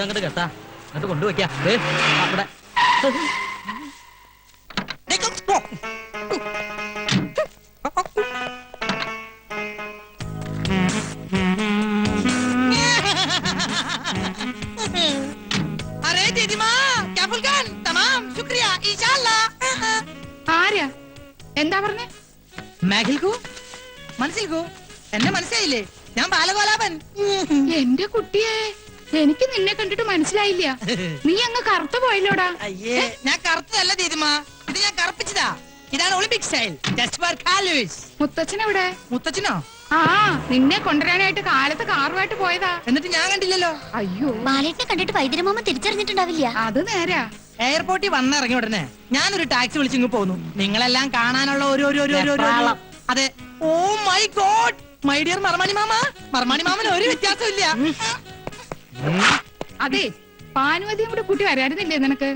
അങ്ങോട്ട് കേട്ടാ അങ്ങോട്ട് കൊണ്ടുവയ്ക്കാ അവിടെ अरे दीदी माँ क्या फुलकान तमाम शुक्रिया इंशाल्लाह ആരാ എന്താ പറഞ്ഞേ മാഗിൽക്കു മനസ്സിൽക്കു എന്നെ മനസ്സിലായില്ലേ ഞാൻ ബാലഗോലാപൻ എന്റെ കുട്ടിയെ എനിക്ക് നിന്നെ കണ്ടിട്ട് മനസ്സിലായില്ല നീ അങ്ങ് കറുത്തു പോയല്ലോടാ അയ്യേ ഞാൻ കറുത്തതല്ല ദീദിമ ഇത് ഞാൻ കറുപ്പിച്ചതാ ഇതാണ് ഒളിമ്പിക് സ്റ്റൈൽ ജസ്റ്റ് ഫോർ കാലുവേഴ്സ് മുത്തച്ഛനെവിടെ മുത്തച്ഛനോ ആ നിന്നെ കൊണ്ടുവരാനായിട്ട് കാലത്ത് കാറുമായിട്ട് പോയതാ എന്നിട്ട് ഞാൻ കണ്ടില്ലല്ലോ അയ്യോ ബാലേട്ടിനെ കണ്ടിട്ട് വൈദ്യരമാമ തിരിച്ചറിഞ്ഞിട്ടുണ്ടാവില്ല. അത് നേരാ എയർപോർട്ടിൽ വന്നിറങ്ങി ഉടനെ ഞാനൊരു ടാക്സി വിളിച്ചിങ്ങ് പോന്നു നിങ്ങളെല്ലാം കാണാനുള്ള ഒരു അതെ oh my god my dear മർമാണി മാമന് ഒരു വ്യത്യാസവും ഇല്ല അതെ പാനുവതിയും കൂടെ കൂട്ടി വരാറുന്നില്ലേ നിനക്ക്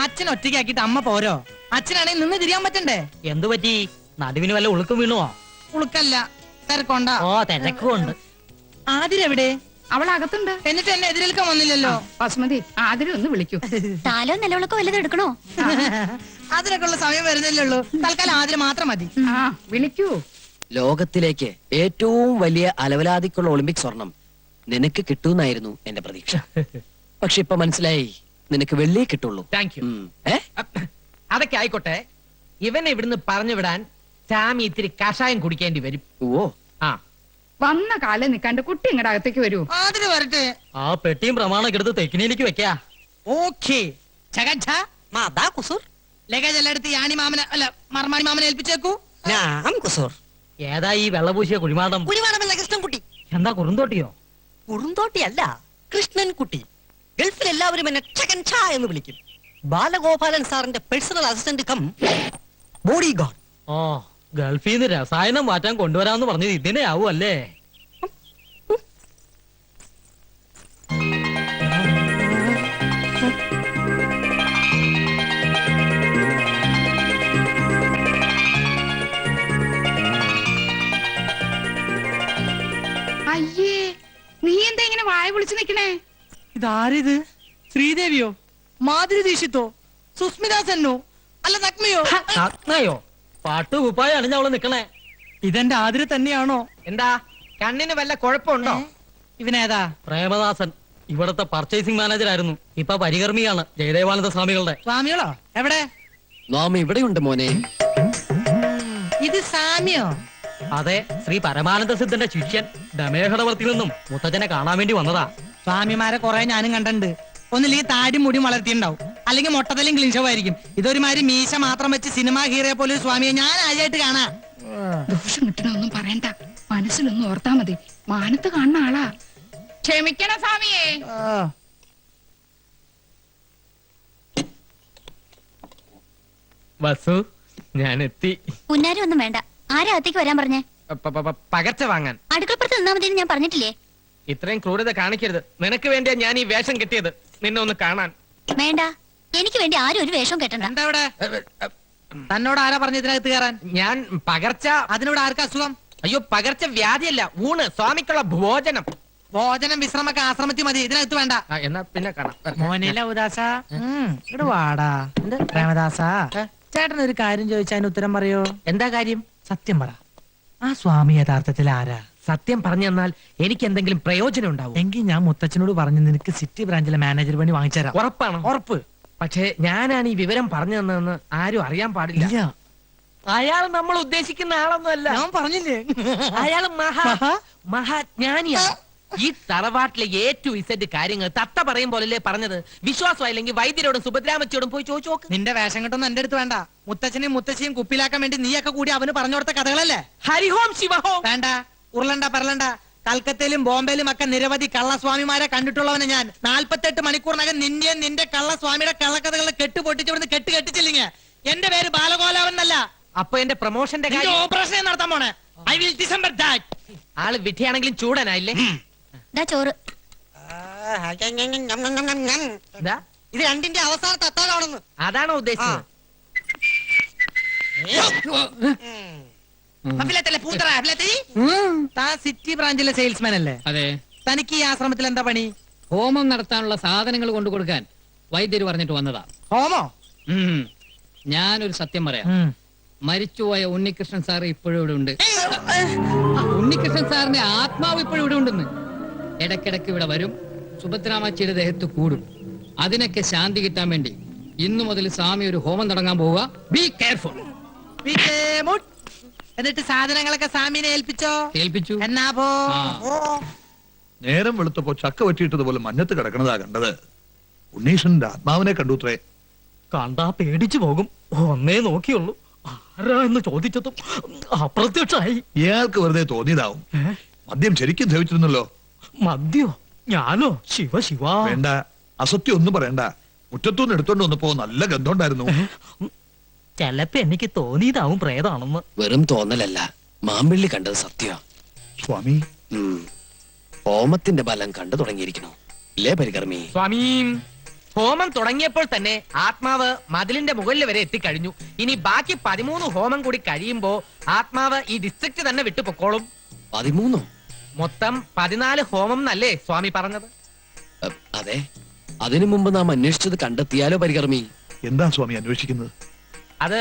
അച്ഛൻ ഒറ്റയ്ക്കാക്കിട്ട് അമ്മ പോരോ അച്ഛനാണെങ്കിൽ നിന്ന് തിരിയാൻ പറ്റണ്ടേ എന്തു പറ്റി നടുവിന് വല്ല ഉളുക്കും വീണുവോ ഉളുക്കല്ല തിരക്കൊണ്ട ഓ തിരക്കുണ്ട് ആതിരെവിടെ അവൾ അകത്തുണ്ട് എന്നിട്ട് എന്നെ എതിരേൽക്കാൻ വന്നില്ലല്ലോ ബസ്മതി ആതിരെ ഒന്ന് വിളിക്കൂ താലോ നിലവിളക്കോ വല്ലതും എടുക്കണോ? അതിനൊക്കെ ഉള്ള സമയം വരുന്നില്ലേ ഉള്ളൂ തൽക്കാലം ആതിര മാത്രം മതി ആ വിളിക്കൂ ലോകത്തിലേക്ക് ഏറ്റവും വലിയ അലവലാതിക്കുള്ള ഒളിമ്പിക് സ്വർണം നിനക്ക് കിട്ടൂന്നായിരുന്നു എന്റെ പ്രതീക്ഷ. പക്ഷെ ഇപ്പൊ മനസ്സിലായി നിനക്ക് വെള്ളിയേ കിട്ടുള്ളൂ. Thank you. ഏ? അതൊക്കെ ആയിക്കോട്ടെ, ഇവനെ ഇവിടുന്ന് പറഞ്ഞു വിടാൻ സാമി ഇത്തിരി കഷായം കുടിക്കേണ്ടി വരും. ഓ ആ വന്ന കാലം നിക്കാണ്ട് കുട്ടി ഇങ്ങടെ അകത്തേക്ക് വരൂ. ആതിര വരട്ടെ. ആ പെട്ടിയും പ്രമാണൊക്കെ എടുത്ത് തെക്കിനിയിലേക്ക് വെക്കാ. ഓക്കേ ലഗേജ് എല്ലാം എടുത്ത് യാണി മാമനെ അല്ല മർമാണി മാമനെ ഏൽപ്പിച്ചേക്കൂ. ഏതാ ഈ വെള്ളപൂശിയ കുഴിമാടം? കുഴിമാടമല്ല കൃഷ്ണൻകുട്ടി. എന്താ കുറുന്തോട്ടിയോ? കുറുന്തോട്ടിയല്ല, കൃഷ്ണൻകുട്ടി. ഗൾഫിൽ എല്ലാവരും എന്നെ ചകൻ ഛാ എന്ന് വിളിക്കും. ബാലഗോപാലൻ സാറിന്റെ personal assistant cum bodyguard. Oh ഗൾഫിൽ നിന്ന് രസായനം മാറ്റാൻ കൊണ്ടുവരാന്ന് പറഞ്ഞത് ഇതിനെ ആവും അല്ലേ? അയ്യേ നീ എന്താ ഇങ്ങനെ വായ വിളിച്ചു നിക്കണേ? ഇതാരിത്? ശ്രീദേവിയോ, മാധുരി ദീക്ഷിത്തോ, സുസ്മിത സെന്നോ, അല്ല നഗ്മയോ? നഗ്നയോ? പാട്ട് കുപ്പായ അണിഞ്ഞ അവള് നിക്കണേ. ഇതെന്റെ ആതിര തന്നെയാണോ? എന്താ കണ്ണിന് വല്ല കുഴപ്പമുണ്ടോ? ഇവനേതാ? പ്രേമദാസൻ ഇവിടത്തെ പർച്ചേസിംഗ് മാനേജർ ആയിരുന്നു. ഇപ്പൊ പരികർമ്മിയാണ് ജയദേവാനന്ദ സ്വാമികളുടെ. സ്വാമികളോ? എവിടെ? നാം ഇവിടെയുണ്ട് മോനെ. ഇത് സാമിയോ? അതെ, ശ്രീ പരമാനന്ദ സിദ്ധന്റെ ശിഷ്യൻ ദമേഹടവർത്തിൽ നിന്നും മുത്തച്ഛനെ കാണാൻ വേണ്ടി വന്നതാ. സ്വാമിമാരെ കുറെ ഞാനും കണ്ടിട്ടുണ്ട്. ഒന്നില്ലെങ്കിൽ താടിയും മുടിയും വളർത്തിയിട്ടുണ്ടാവും, അല്ലെങ്കിൽ മൊട്ടത്തിലും ക്ലീൻ ഷോ ആയിരിക്കും. ഇതൊരുമാതിരി മീശ മാത്രം വെച്ച് സിനിമ ഹീറോയെ പോലെ ഒരു സ്വാമിയെ ഞാൻ ആദ്യമായിട്ട് കാണാ. ദോഷം കിട്ടണൊന്നും പറയണ്ട, മനസ്സിലൊന്നും ഓർത്താ മതി. മാനത്ത് കാണുന്ന ആളാ. ക്ഷമിക്കണ സ്വാമിയേ. വസു, ഞാൻ എത്തി. പുന്നാരി ഒന്നും വേണ്ട. ആരാ അകത്തേക്ക് വരാൻ പറഞ്ഞേ? പകർച്ച വാങ്ങാൻ. അടുക്കളപ്പുറത്ത് നിന്നാ മതി ഞാൻ പറഞ്ഞിട്ടില്ലേ? ഇത്രയും ക്രൂരത കാണിക്കരുത്. നിനക്ക് വേണ്ടിയാ ഞാൻ ഈ വേഷം കെട്ടിയത്, നിന്നെ ഒന്ന് കാണാൻ. വേണ്ട, എനിക്ക് വേണ്ടി ആരും ഒരു വേഷവും കെട്ടണ്ട. എന്താ ഇവിടെ? തന്നോട് ആരാ പറഞ്ഞ ഇതിനകത്ത് കയറാൻ? ഞാൻ പകർച്ച. അതിനോട് ആർക്കാ അസുഖം? അയ്യോ, പകർച്ച വ്യാധിയല്ല, ഊണ്, സ്വാമിക്കുള്ള ഭോജനം. ഭോജനം വിശ്രമൊക്കെ ആശ്രമത്തിൽ മതി, ഇതിനകത്ത് വേണ്ട. എന്നാ പിന്നെ കാണാം. മോനില ഉദാസ ഇവിടെ വാടാ. പ്രേമദാസ, ചേട്ടൻ ഒരു കാര്യം ചോദിച്ചാൽ അതിന് ഉത്തരം പറയോ? എന്താ കാര്യം? സത്യം പറ, ആ സ്വാമി യഥാർത്ഥത്തിൽ ആരാ? സത്യം പറഞ്ഞു തന്നാൽ എനിക്ക് എന്തെങ്കിലും പ്രയോജനം ഉണ്ടാവും. എങ്കിൽ ഞാൻ മുത്തച്ഛനോട് പറഞ്ഞു നിനക്ക് സിറ്റി ബ്രാഞ്ചിലെ മാനേജർ പണി വാങ്ങിച്ചുതരാം. ഉറപ്പാണോ? ഉറപ്പ്. പക്ഷേ ഞാനാണ് ഈ വിവരം പറഞ്ഞു തന്നതെന്ന് ആരും അറിയാൻ പാടില്ല. ഇല്ല, അയാൾ നമ്മൾ ഉദ്ദേശിക്കുന്ന ആളൊന്നുമല്ല. ഞാൻ പറഞ്ഞില്ലേ, അയാൾ മഹാ? മഹാജ്ഞാനിയാണ്. ഈ തറവാട്ടിലെ ഏറ്റവും ഇസഡ് കാര്യങ്ങൾ തത്ത പറയും പോലല്ലേ പറഞ്ഞത്. വിശ്വാസമായില്ലെങ്കിൽ വൈദ്യരോടും സുഭദ്രാമച്ചിയോടും പോയി ചോദിച്ചു നോക്ക്. നിന്റെ വേഷം കെട്ടൊന്നും എന്റെ അടുത്ത് വേണ്ട. മുത്തച്ഛനെയും മുത്തച്ഛയും കുപ്പിലാക്കാൻ വേണ്ടി നീയൊക്കെ കൂടി അവന് പറഞ്ഞു കൊടുത്ത കഥകളല്ലേ? ഹരിഹോം ശിവഹോം. വേണ്ട, ഉരുളണ്ട പറലണ്ട. കൽക്കത്തയിലും ബോംബെയിലും ഒക്കെ നിരവധി കള്ളസ്വാമിമാരെ കണ്ടിട്ടുള്ളവനെ ഞാൻ. 48 മണിക്കൂറിനകം നിന്നെയും നിന്റെ കള്ളസ്വാമിയുടെ കള്ളക്കഥകളെ കെട്ടുപൊട്ടിച്ചിവിടുന്ന് കെട്ടിച്ചില്ലെങ്കിൽ എന്റെ പേര് ബാലഗോലാവൻ എന്നല്ല. അപ്പൊ എന്റെ പ്രൊമോഷന്റെ കാര്യം ഓപ്പറേഷൻ നടത്താൻ പോണേ. I will December that. ആള് വിധിയാണെങ്കിലും ചൂടനായില്ലേ? ദാ ചോറ്. എന്താ ഇത് രണ്ടിന്റെ അവസാനത്തെ അത്താഴമാണെന്ന്. അതാണോ ഉദ്ദേശിച്ചത്? താൻ സിറ്റി ബ്രാഞ്ചിലെ സെയിൽസ്മാൻ അല്ലേ? അതെ. തനിക്ക് ഈ ആശ്രമത്തിൽ എന്താ പണി? ഹോമം നടത്താനുള്ള സാധനങ്ങൾ കൊണ്ടു കൊടുക്കാൻ വൈദ്യര് പറഞ്ഞിട്ട് വന്നതാ. ഹോമോ? ഉം. ഞാനൊരു സത്യം പറയാം. മരിച്ചുപോയ ഉണ്ണികൃഷ്ണൻ സാർ ഇപ്പോഴും ഇവിടെ ഉണ്ട്. ഉണ്ണികൃഷ്ണൻ സാറിന്റെ ആത്മാവ് ഇപ്പോഴും ഇവിടെ ഉണ്ടെന്ന്. ഇടയ്ക്കിടയ്ക്ക് ഇവിടെ വരും, സുഭദ്രാമച്ചിയുടെ ദേഹത്ത് കൂടും. അതിനൊക്കെ ശാന്തി കിട്ടാൻ വേണ്ടി ഇന്നു മുതൽ സ്വാമി ഒരു ഹോമം തുടങ്ങാൻ പോവുക. Be careful. എന്നിട്ട് സാധനങ്ങളൊക്കെ സ്വാമിനെ ഏൽപ്പിച്ചോ? കേൾപ്പിച്ചു. എന്നാ പോ. നേരം വെളുത്തപ്പോ ചക്ക വെട്ടിയിട്ടതുപോലെ മഞ്ഞത്ത് കിടക്കണതാ കണ്ടത്. ഉണ്ണീഷന്റെ ആത്മാവിനെ കണ്ടുത്രേ. കണ്ടാ പേടിച്ചു പോകും. ഒന്നേ നോക്കിയുള്ളൂ, ആരാ എന്ന് ചോദിച്ചതും അപ്രത്യക്ഷമായി. ഇയാൾക്ക് വെറുതെ തോന്നിയതാവും. മദ്യം ശരിക്കും ധരിച്ചിരുന്നല്ലോ. മദ്യോ? ഞാനോ? ശിവ ശിവ. വേണ്ട, അസത്യം ഒന്നും പറയണ്ട. മുറ്റത്തുനിന്ന് എടുത്തോണ്ട് വന്നപ്പോ നല്ല ഗന്ധം ഉണ്ടായിരുന്നു. ചെലപ്പോ എനിക്ക് തോന്നിയതാവും പ്രേതാണെന്ന്. വെറും തോന്നലല്ല, മാമ്പിള്ളി കണ്ടത് സത്യ. സ്വാമി, ഹോമത്തിന്റെ ബലം കണ്ടു തുടങ്ങിയിരിക്കണോ ഇല്ലേ പരികർമ്മി? സ്വാമി, ഹോമം തുടങ്ങിയപ്പോൾ തന്നെ ആത്മാവ് മതിലിന്റെ മുകളിൽ വരെ എത്തിക്കഴിഞ്ഞു. ഇനി ബാക്കി 13 ഹോമം കൂടി കഴിയുമ്പോ ആത്മാവ് ഈ ഡിസ്ട്രിക്ട് തന്നെ വിട്ടു പൊക്കോളും. 13? മൊത്തം 14 ഹോമം എന്നല്ലേ സ്വാമി പറഞ്ഞത്? അതെ. അതിനു മുമ്പ് നാം അന്വേഷിച്ചത് കണ്ടെത്തിയാലോ പരികർമ്മി? എന്താ സ്വാമി അന്വേഷിക്കുന്നത്? അത്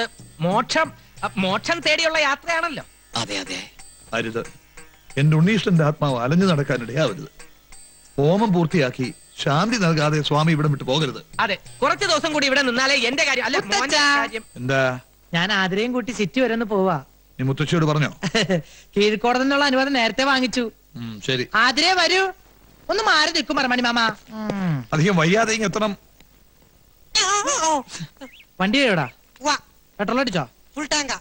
മോക്ഷം തേടിയുള്ള യാത്രയാണല്ലോ. അതെ അതെ. അരുത്, എന്റെ ഉണ്ണീഷന്റെ ആത്മാവ് അലഞ്ഞു നടക്കാനിടയാവരുത്. ഹോമം പൂർത്തിയാക്കി ശാന്തി നൽകാതെ സ്വാമി ഇവിടെ വിട്ടു പോകരുത്. അതെ, കുറച്ചു ദിവസം കൂടി ഇവിടെ നിന്നാലേ എന്റെ കാര്യം അല്ല മോന്റെ കാര്യം. എന്താ? ഞാൻ ആതിരയും കൂട്ടി സിറ്റി വരെ ഒന്ന് പോവാ. നീ മുത്തശ്ശിയോട് പറഞ്ഞോ? കീഴ്ക്കോടതി നിന്നുള്ള അനുവാദം നേരത്തെ വാങ്ങിച്ചു. ശരി. ആതിരേ വരൂ. ഒന്ന് മാറി നിൽക്കും മരമണി മാമ. അധികം വയ്യാതെ ഇങ്ങ് എത്തണം. വണ്ടി എവിടാ? പെട്രോൾ അടിച്ചോ? ഫുൾ ടാങ്കാ.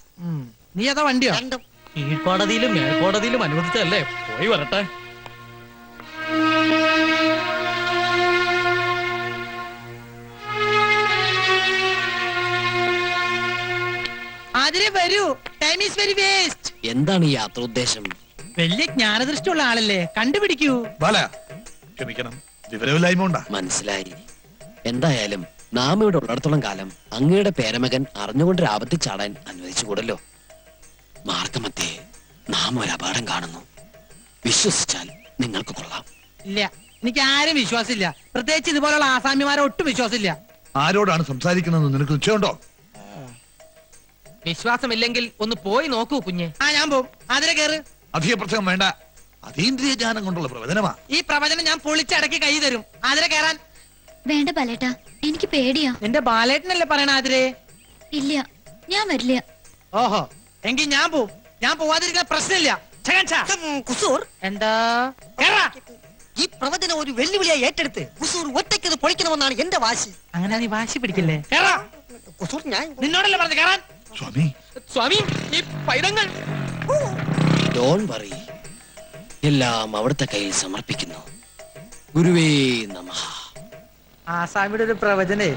നീ ഏതാ വണ്ടിയോ? രണ്ടും. കീഴ്ക്കോടതിയിലും മേൽക്കോടതിയിലും അനുവദിച്ചല്ലേ, പോയി വരട്ടെ. ആതിരേ വരൂ. Time is very waste. എന്താണ് ഈ യാത്ര ഉദ്ദേശം? വലിയ ജ്ഞാനദൃഷ്ടിയുള്ള ആളല്ലേ, കണ്ടുപിടിക്കൂ. ബാല, ക്ഷമിക്കണം, വിവരമില്ലായ്മ ഉണ്ടാ. മനസ്സിലായി. എന്തായാലും നാം ഇവിടെ ഉള്ളിടത്തോളം കാലം അങ്ങയുടെ പേരമകൻ അറിഞ്ഞുകൊണ്ട് ആപത്തിൽ ചാടാൻ അനുവദിച്ചുകൂടല്ലോ. മാർഗമധ്യേ നാം ഒരു അപകടം കാണുന്നു. വിശ്വസിച്ചാൽ നിങ്ങൾക്ക് കൊള്ളാം. ഇല്ല, എനിക്ക് ആരും വിശ്വാസമില്ല. പ്രത്യേകിച്ച് ഇതുപോലുള്ള ആസാമിമാരെ ഒട്ടും വിശ്വാസമില്ല. ആരോടാണ് സംസാരിക്കണമെന്ന് നിനക്ക് നിശ്ചയമുണ്ടോ? വിശ്വാസമില്ലെങ്കിൽ ഒന്ന് പോയി നോക്കൂ കുഞ്ഞെ. ഞാൻ പോവും. ആതിര കേറ്. അധിക പ്രസംഗം വേണ്ട. അതീന്ദ്രിയ ജ്ഞാനം കൊണ്ടുള്ള പ്രവചനമാ. ഈ പ്രവചനം ഞാൻ പൊളിച്ചടക്കി കൈ തരും. ആതിര കേറാൻ. വേണ്ട ബാലേട്ടാ, എനിക്ക് പേടിയാ. നിന്റെ ബാലേട്ടനല്ലേ പറയണ ആതിരേ? ഇല്ല, ഞാൻ വരില്ല. ഓഹോ, എങ്കിൽ ഞാൻ പോവും. ഞാൻ പോവാതിരിക്കുന്ന പ്രശ്നമില്ല. കുസൂർ, എന്താ? കേറാ. ഈ പ്രവചനം ഒരു വെല്ലുവിളിയായി ഏറ്റെടുത്ത് കുസൂർ ഒറ്റയ്ക്കത് പൊളിക്കണമെന്നാണ് എന്റെ വാശി. അങ്ങനെ നീ വാശി പിടിക്കില്ലേ? കേറാ. കുസൂർ, ഞാൻ നിന്നോടല്ലേ പറഞ്ഞു കേറാൻ? സ്വാമി, സ്വാമി, ഈ പൈതങ്ങൾ ഡോൺ വറി, എല്ലാം അവിടുത്തെ കയ്യിൽ സമർപ്പിക്കുന്നു. ഗുരുവേ നമഃ. ആസാമിയുടെ ഒരു പ്രവചനേ.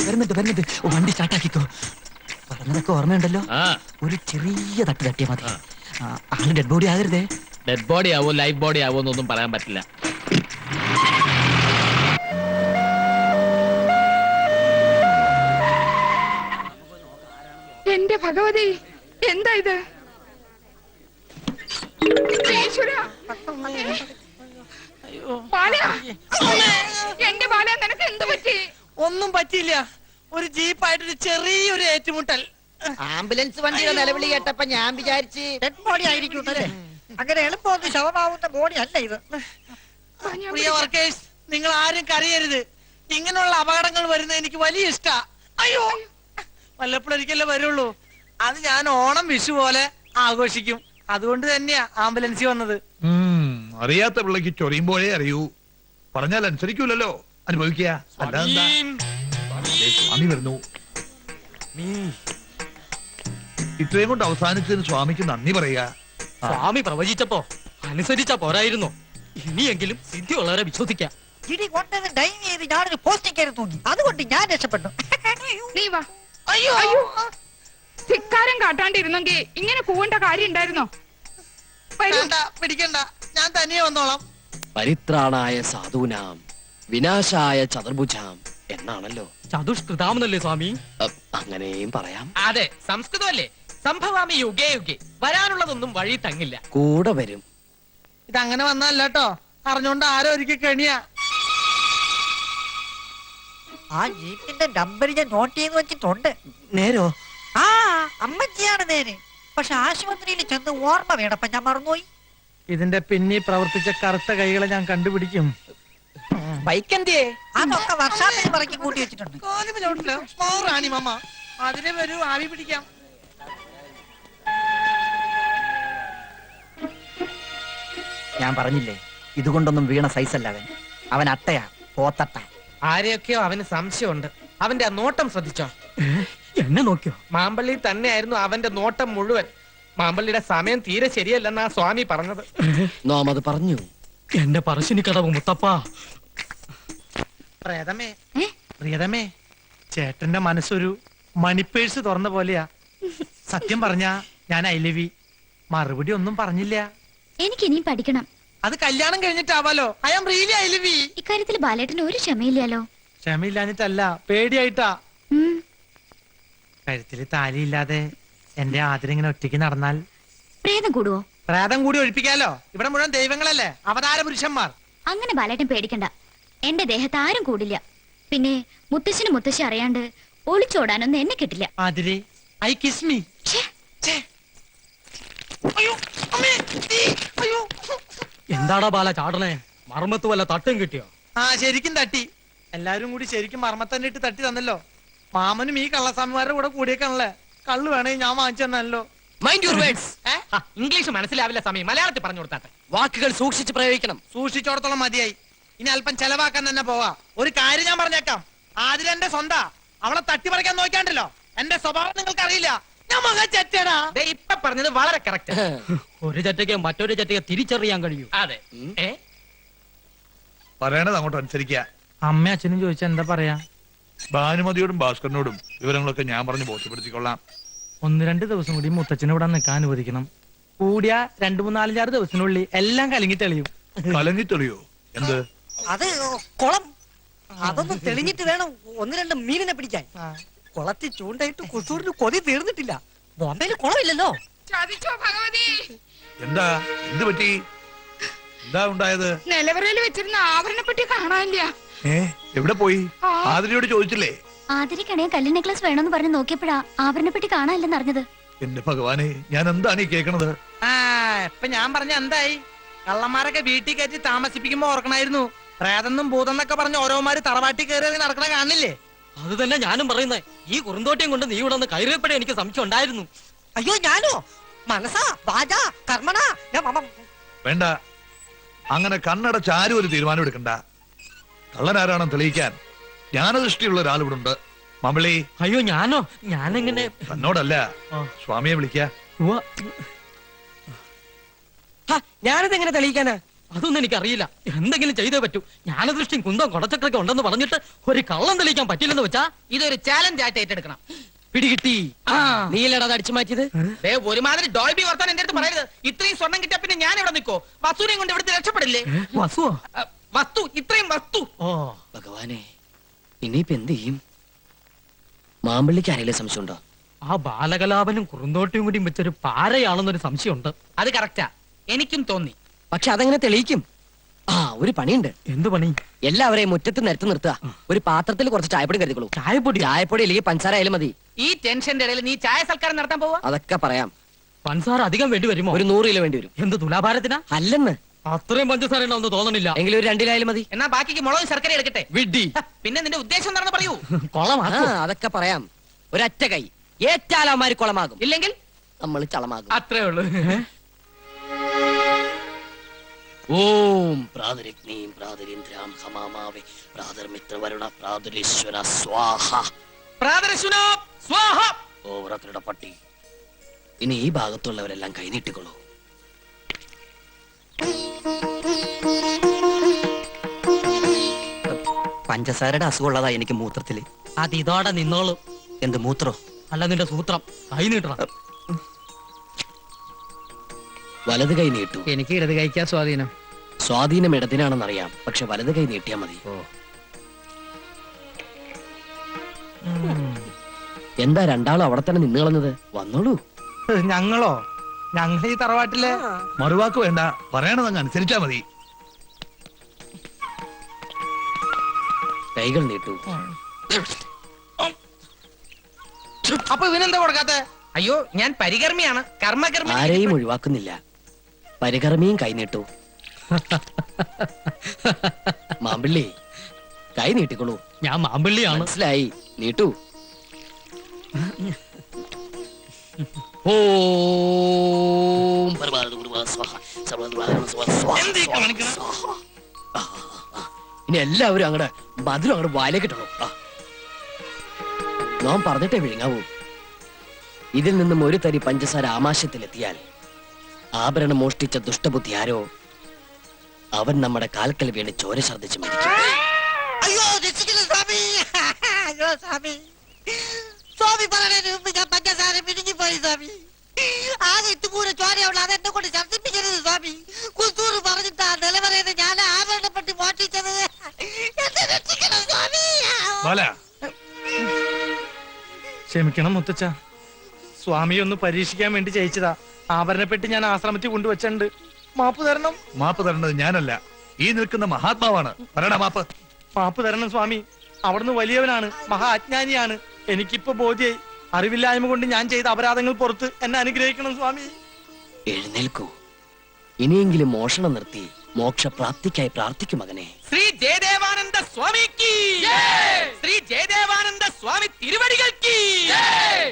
വരുന്നുണ്ട്. വണ്ടി സ്റ്റാർട്ടാക്കിക്കോ. പറഞ്ഞതൊക്കെ ഓർമ്മയുണ്ടല്ലോ. ഒരു ചെറിയ തട്ട് തട്ടിയാ മതി. ആള് ഡെഡ് ബോഡി ആകരുതേ. ഡെഡ് ബോഡി ആവോ ലൈഫ് ബോഡി ആവോ എന്നൊന്നും പറയാൻ പറ്റില്ല. എന്റെ ഭഗവതി, എന്താ ഇത്? ഈശ്വരാ. ബാലാ, എന്റെ ബാല, നിനക്ക് എന്ത് പറ്റി? ഒന്നും പറ്റിയില്ല. ഒരു ജീപ്പായിട്ടൊരു ചെറിയൊരു ഏറ്റുമുട്ടൽ. ആംബുലൻസ് വണ്ടിയുടെ നിലവിളി കേട്ടപ്പോ ഞാൻ വിചാരിച്ച് ഡെഡ് ബോഡി ആയിരിക്കും. അങ്ങനെ എളുപ്പമൊന്നും ശവമാവുന്ന ബോഡി അല്ല ഇത്. പ്രിയ വർക്കേഴ്സ്, നിങ്ങൾ ആരും കരയരുത്. ഇങ്ങനെയുള്ള അപകടങ്ങൾ വരുന്നത് എനിക്ക് വലിയ ഇഷ്ടാ. അയ്യോ, വല്ലപ്പോഴൊരിക്കലേ വരുള്ളൂ. അത് ഞാൻ ഓണം വിഷു പോലെ ആഘോഷിക്കും. അതുകൊണ്ട് തന്നെയാ ആംബുലൻസിൽ വന്നത്. അറിയാത്ത പിള്ളക്ക് ചൊറിയുമ്പോഴേ അറിയൂ. പറഞ്ഞാൽ അനുസരിക്കൂലല്ലോ. അനുഭവിക്കുക. അല്ലാതെന്താ? സ്വാമി വരുന്നു. ഇത്രയും കൊണ്ട് അവസാനിച്ചതിന് സ്വാമിക്ക് നന്ദി പറയാ. സ്വാമി പ്രവചിച്ചപ്പോ അനുസരിച്ചാ പോരായിരുന്നു. ഇനിയെങ്കിലും സിദ്ധിയുള്ളവരെ വിശ്വസിക്കാം. ഇടി കൊണ്ടത് ഡൈവ് ചെയ്ത് ഞാനൊരു പോസ്റ്റിൽ കയറി തൂങ്ങി. അതുകൊണ്ട് ഞാൻ രക്ഷപ്പെട്ടു. നീ വാ. അയ്യോ, ധിക്കാരം കാട്ടാണ്ടിരുന്നെങ്കിൽ ഇങ്ങനെ കൂവേണ്ട കാര്യം ഉണ്ടായിരുന്നോ? വേണ്ട, പിടിക്കണ്ട. ഞാൻ തനിയെ വന്നോളാം. പരിത്രാണായ സാധൂനാം വിനാശായ ചതുർഭുജാം എന്നാണല്ലോ. ചതുഷ്കൃതാമെന്നല്ലേ സ്വാമി? അങ്ങനെയും പറയാം. അതെ, സംസ്കൃതമല്ലേ. സംഭവാമി യുഗേ യുഗേ. വരാനുള്ളതൊന്നും വഴി തങ്ങില്ല. കൂടെ വരും. ഇതങ്ങനെ വന്നല്ല കേട്ടോ, അറിഞ്ഞോണ്ട് ആരോ ഒരിക്കൽ കെണിയാ. ആ ജീപ്പിന്റെ നമ്പർ ഞാൻ നോട്ട് ചെയ്ത് വെച്ചിട്ടുണ്ട്. നേരോ? ആ അമ്മച്ചിയാണ് നേര്. പക്ഷെ ആശുപത്രിയിൽ ചെന്ന് ഓർമ്മ വേണപ്പ ഞാൻ മറന്നുപോയി. ഇതിന്റെ പിന്നിൽ പ്രവർത്തിച്ച കറുത്ത കൈകളെ ഞാൻ കണ്ടുപിടിക്കും. ബൈക്ക് എന്തിയേ? അതൊക്കെ വർഷാപ്പിൽ പറക്കി കൂട്ടി വെച്ചിട്ടുണ്ട്. റാണി മാമ അതിനെ വരൂ, ആവി പിടിക്കാം. ഞാൻ പറഞ്ഞില്ലേ, ഇതുകൊണ്ടൊന്നും വീണ സൈസല്ല അവൻ. അവൻ അട്ടയാ, പോത്തട്ട. ആരെയൊക്കെയോ അവന് സംശയമുണ്ട്. അവന്റെ ആ നോട്ടം ശ്രദ്ധിച്ചോ? എന്നെ നോക്കിയോ? മാമ്പള്ളി തന്നെയായിരുന്നു അവന്റെ നോട്ടം മുഴുവൻ. മാമ്പള്ളിയുടെ സമയം തീരെ ശരിയല്ലെന്നാ സ്വാമി പറഞ്ഞത്. നാം അത് പറഞ്ഞു. എന്റെ പറശ്ശിനി കടവ് മുത്തപ്പ. പ്രിയതമേ, ഏ? പ്രിയതമേ, ചേട്ടന്റെ മനസ്സൊരു മണിപ്പേഴ്സ് തുറന്ന പോലെയാ. സത്യം പറഞ്ഞ ഞാൻ ഐലവി മറുപടി ഒന്നും പറഞ്ഞില്ല. എനിക്ക് ഇനിയും പഠിക്കണം. അത് കല്യാണം കഴിഞ്ഞിട്ടാവാലോ. I am really ഐലവി. ഇക്കാര്യത്തിൽ ബാലേട്ടന് ഒരു ക്ഷമയില്ലല്ലോ. ക്ഷമയില്ലാഞ്ഞിട്ടല്ല, പേടിയായിട്ടാ. ഉം. കഴുത്തില് താലിയില്ലാതെ എന്റെ ആദരം ഇങ്ങനെ ഒറ്റയ്ക്ക് നടന്നാൽ പ്രേതം കൂടുവോ? പ്രേതം കൂടി ഒഴിപ്പിക്കാലോ. ഇവിടെ മുഴുവൻ ദൈവങ്ങളല്ലേ, അവതാര പുരുഷന്മാർ. അങ്ങനെ ബാലേട്ടൻ പേടിക്കണ്ട. എന്റെ ദേഹത്ത് ആരും കൂടില്ല. പിന്നെ മുത്തശ്ശന് മുത്തശ്ശി അറിയാണ്ട് ഒളിച്ചോടാനൊന്നും എന്നെ കിട്ടില്ല. ആതിരെ, ഐ കിസ് മീ. ഛേ, എന്താടാ ബാല ചാടണേ? മർമ്മത്ത് വല്ല തട്ടും കിട്ടിയോ? ആ ശരിക്കും തട്ടി. എല്ലാരും കൂടി ശരിക്കും മർമ്മത്തന്നെ ഇട്ട് തട്ടി തന്നല്ലോ. മാമനും ഈ കള്ളസ്വാമിമാരുടെ കൂടെ കൂടിയേക്കാണല്ലേ. കള്ളു വേണേ ഞാൻ വാങ്ങിച്ചു തന്നല്ലോ. Mind your words. ഇംഗ്ലീഷ് മനസ്സിലാവില്ല സമയം, മലയാളത്തിൽ പറഞ്ഞു കൊടുത്താട്ടെ. വാക്കുകൾ സൂക്ഷിച്ച് പ്രയോഗിക്കണം. സൂക്ഷിച്ചോടത്തോളം മതിയായി. ഇനി അല്പം ചെലവാക്കാൻ തന്നെ പോവാ. ഒരു കാര്യം ഞാൻ പറഞ്ഞേക്കാം, ആതിര എന്റെ സ്വന്താ. അവളെ തട്ടിപ്പറിക്കാൻ നോക്കിയാണ്ടല്ലോ, എന്റെ സ്വഭാവം നിങ്ങൾക്ക് അറിയില്ല. ഞാൻ മകൻ ചെറ്റടാ. ദേ ഇപ്പൊ പറഞ്ഞത് വളരെ കറക്റ്റ്. ഒരു ചറ്റയ്ക്ക് മറ്റൊരു ചറ്റയെ തിരിച്ചറിയാൻ കഴിയൂ. അതെ. പറയണത് അങ്ങോട്ട് അനുസരിക്കുക. അമ്മ അച്ഛനും ചോദിച്ചാ എന്താ പറയാ? ഭാനുമതിയോടും ഭാസ്കരനോടും വിവരങ്ങളൊക്കെ ഞാൻ പറഞ്ഞ് ബോധ്യപ്പെടുത്തിക്കൊള്ളാം. 1-2 ദിവസം കൂടി മുത്തച്ഛനെ ഇവിടെ നിൽക്കാൻ അനുവദിക്കണം. കൂടിയ 3-4-5 ദിവസത്തിനുള്ളിൽ എല്ലാം കലങ്ങി തെളിയും. കലങ്ങി തെളിയോ? എന്ത്? അത് കുളം. അതൊന്നും തെളിഞ്ഞിട്ട് വേണം 1-2 മീനിനെ പിടിക്കാൻ. കുളത്തിൽ ചൂണ്ടായിട്ട് കുസൂറിന് കൊതി തീർന്നിട്ടില്ല. ബോംബെയിൽ കുളമില്ലല്ലോ. ചതിച്ചോ ഭഗവതി? എന്താ? എന്ത് പറ്റി? എന്താ ഉണ്ടായത്? നിലവറയിൽ വെച്ചിരുന്ന ആഭരണപ്പെട്ടി കാണാനില്ല. എവിടെ പോയി? ആതിരയോട് ചോദിച്ചില്ലേ? ആതിരക്കണേ കല്ല് നെക്ലസ് വേണമെന്ന് പറഞ്ഞ് നോക്കിയപ്പോഴാ ആഭരണപ്പെട്ടി കാണാനില്ലെന്ന് അറിഞ്ഞത്. എന്റെ ഭഗവാനെ, ഞാൻ എന്താണ് ഈ കേൾക്കണത്? ഇപ്പൊ ഞാൻ പറഞ്ഞ എന്തായി? കള്ളന്മാരൊക്കെ വീട്ടിൽ കയറ്റി താമസിപ്പിക്കുമ്പോ ഓർക്കണായിരുന്നു. പ്രേതെന്നും ഭൂതെന്നൊക്കെ പറഞ്ഞ് ഓരോമാര് തറവാട്ടി കയറി നടക്കണ കാണില്ലേ? അത് തന്നെ ഞാനും പറയുന്നത്. ഈ കുറുന്തോട്ടിയും കൊണ്ട് നീ ഇവിടെ നിന്ന് കയറിയപ്പോഴേ എനിക്ക് സംശയം ഉണ്ടായിരുന്നു. അയ്യോ ഞാനോ? മനസ്സാ വാചാ കർമ്മണാ വേണ്ട, അങ്ങനെ കണ്ണടച്ച് ആരും ഒരു തീരുമാനം എടുക്കണ്ട. കള്ളനാരാണെന്ന് തെളിയിക്കാൻ ജ്ഞാനദൃഷ്ടിയുള്ള ഒരാൾ ഇവിടെ ഉണ്ട്. മമ്പളി. അയ്യോ ഞാനോ? ഞാനെങ്ങനെ? തന്നോടല്ല, സ്വാമിയെ വിളിക്ക. ഞാനത് എങ്ങനെ തെളിയിക്കാനാ? അതൊന്നും എനിക്കറിയില്ല. എന്തെങ്കിലും ചെയ്തേ പറ്റൂ. ജ്ഞാനദൃഷ്ടിയും കുന്തം കൊടച്ചക്രൊക്കെ ഉണ്ടെന്ന് പറഞ്ഞിട്ട് ഒരു കള്ളം തെളിയിക്കാൻ പറ്റില്ലെന്ന് വെച്ചാ ഇതൊരു ചാലഞ്ച് ആയിട്ട് ഏറ്റെടുക്കണം. പിടികിട്ടി. നീലടാ അത് അടിച്ചു മാറ്റിയത്. ഒരുമാതിരി ഡോൾബി വർത്താൻ എന്റെ അടുത്ത് പറയരുത്. ഇത്രയും സ്വർണം കിട്ടിയ പിന്നെ ഞാൻ ഇവിടെ നിൽക്കോ? വസ്തുവിനെയും കൊണ്ട് ഇവിടുത്തെ രക്ഷപ്പെടില്ലേ? വസുവോ? വസ്തു, ഇത്രയും വസ്തു. ഓ ഭഗവാനെ, ഇനിയിപ്പോ എന്ത് ചെയ്യും? മാമ്പള്ളിക്ക് ആരെങ്കിലും സംശയമുണ്ടോ? ആ ബാലകലാപനും കുറുന്തോട്ടിയും കൂടി വെച്ചൊരു പാരയാണെന്നൊരു സംശയമുണ്ട്. അത് കറക്റ്റാ, എനിക്കും തോന്നി. പക്ഷെ അതെങ്ങനെ തെളിയിക്കും? ഒരു പണിയുണ്ട്. എന്ത് പണി? എല്ലാവരെയും മുറ്റത്ത് നിരത്തി നിർത്തുക. ഒരു പാത്രത്തിൽ കുറച്ച് ചായപ്പൊടി കരുതിക്കോളൂ. ചായപ്പൊടി? ചായപ്പൊടി അല്ലെങ്കിൽ പഞ്ചസാര ആയാലും മതി. ഈ ടെൻഷന്റെ ഇടയിൽ നീ ചായ സൽക്കാരം നടത്താൻ പോവാ? അതൊക്കെ പറയാം. പഞ്ചസാര അധികം വേണ്ടി വരുമോ? ഒരു 100 കിലോ വേണ്ടി വരും. എന്ത് തുലാഭാരത്തിനാ? അല്ലെന്ന്. അത്രയും പഞ്ചസാര ഉണ്ടോന്ന് തോന്നണില്ല. എങ്കിലും ഒരു 2 കിലോ ആയാലും മതി. എന്നാ ബാക്കിക്ക് മുളകും ശർക്കര എടുക്കട്ടെ. വിഡ്ഢി. പിന്നെ നിന്റെ ഉദ്ദേശം എന്താണെന്ന് പറയൂ. കൊളമാക്കോ? അതൊക്കെ പറയാം. ഒരൊറ്റ കൈ ഏറ്റാലന്മാര് കുളമാകും, ഇല്ലെങ്കിൽ നമ്മൾ ചളമാകും. അത്രേ ഉള്ളൂ. ഓം പ്രാതരഗ്നീം പ്രാതരീന്ദ്രാം ഹമാമാവേ പ്രാതർമിത്രവരുണ പ്രാതരീശ്വര സ്വാഹ. പ്രാതരശുനോ സ്വാഹ. ഓവറത്തിലുള്ള പട്ടി. ഇനി ഈ ഭാഗത്തുള്ളവരെല്ലാം കൈനീട്ടിക്കൊള്ളൂ. പഞ്ചസാരയുടെ അസുഖമുള്ളതാ എനിക്ക് മൂത്രത്തില്. അത് ഇതോടെ നിന്നോളൂ. എന്ത് മൂത്രോ? അല്ല നിന്റെ സൂത്രം. കൈ നീട്ടണം. വലത് കൈ നീട്ടു. എനിക്ക് ഇടത് കഴിക്കാൻ സ്വാധീനം. സ്വാധീനം ഇടതിനാണെന്നറിയാം, പക്ഷെ വലത് കൈ നീട്ടിയാ മതി. എന്താ രണ്ടാളും അവിടെ തന്നെ നിന്ന് കളഞ്ഞത്? വന്നോളൂ. ഞങ്ങളോ? ഞങ്ങൾ ഈ തറവാട്ടിലെ മറുവാക്ക് വേണ്ട, പറയണതങ്ങ് അനുസരിച്ചാ മതി. കൈകൾ നീട്ടു. അപ്പൊ ഇവനെന്താ കൊടുക്കാത്ത? അയ്യോ, ഞാൻ പരികർമ്മിയാണ്, കർമ്മകർമ്മി. ആരെയും ഒഴിവാക്കുന്നില്ല. പരികർമ്മിയും കൈ നീട്ടു. മാമ്പിള്ളി, കൈ നീട്ടിക്കോളൂ. ഞാൻ മാമ്പിള്ളിയാണ്. മനസ്സിലായി, നീട്ടു. ഇനി എല്ലാവരും അങ്ങടെ മധുരം അങ്ങോട്ട് വായിലേക്ക് ഇട്ടോളൂ. നാം പറഞ്ഞിട്ടേ വിഴുങ്ങാവൂ. ഇതിൽ നിന്നും ഒരു തരി പഞ്ചസാര ആമാശയത്തിലെത്തിയാൽ ആഭരണം മോഷ്ടിച്ച ദുഷ്ടബുദ്ധി ആരോ അവൻ നമ്മുടെ കാൽക്കൽ വീണ് ചോര ഛർദ്ദിച്ച് മരിക്കും. അയ്യോ രക്ഷിക്കണം സ്വാമി. അയ്യോ സ്വാമി, സ്വാമി പറയുന്നതിന് മുമ്പ് ഞാൻ പഞ്ചസാര പിരിഞ്ഞുപോയി സ്വാമി. ആകെ ഇട്ടുകൂടെ ചോരയുള്ള അതെന്നെ കൊണ്ട് ഛർദ്ദിപ്പിക്കരുത് സ്വാമി. കുസൂറ് പറഞ്ഞിട്ടാ നിലവറയത് ഞാൻ ആഭരണപ്പെട്ട് മോഷ്ടിച്ചത്. എന്നെ രക്ഷിക്കണം സ്വാമി. ബാല, ക്ഷമിക്കണം മുത്തച്ഛ, സ്വാമി ഒന്ന് പരീക്ഷിക്കാൻ വേണ്ടി ജയിച്ചതാ. ആഭരണപ്പെട്ട് ഞാൻ ആശ്രമത്തിൽ കൊണ്ടുവച്ചിട്ടുണ്ട്. മാപ്പ് തരണം. മാപ്പ് തരേണ്ടത് ഞാനല്ല, ഈ നിൽക്കുന്ന മഹാത്മാവാണ്. പറയണ മാപ്പ്. മാപ്പ് തരണം സ്വാമി. അവിടുന്ന് വലിയവനാണ്, മഹാ അജ്ഞാനിയാണ്. എനിക്കിപ്പോ ബോധ്യായി. അറിവില്ലായ്മ കൊണ്ട് ഞാൻ ചെയ്ത അപരാധങ്ങൾ പുറത്ത് എന്നെ അനുഗ്രഹിക്കണം സ്വാമി. എഴുന്നേൽക്കൂ. ഇനിയെങ്കിലും മോഷണം നിർത്തി മോക്ഷപ്രാപ്തിക്കായി പ്രാർത്ഥിക്കും മകനെ. ശ്രീ ജയദേവാനന്ദ സ്വാമിക്ക്, ശ്രീ ജയദേവാനന്ദ സ്വാമി തിരുവടികൾക്ക്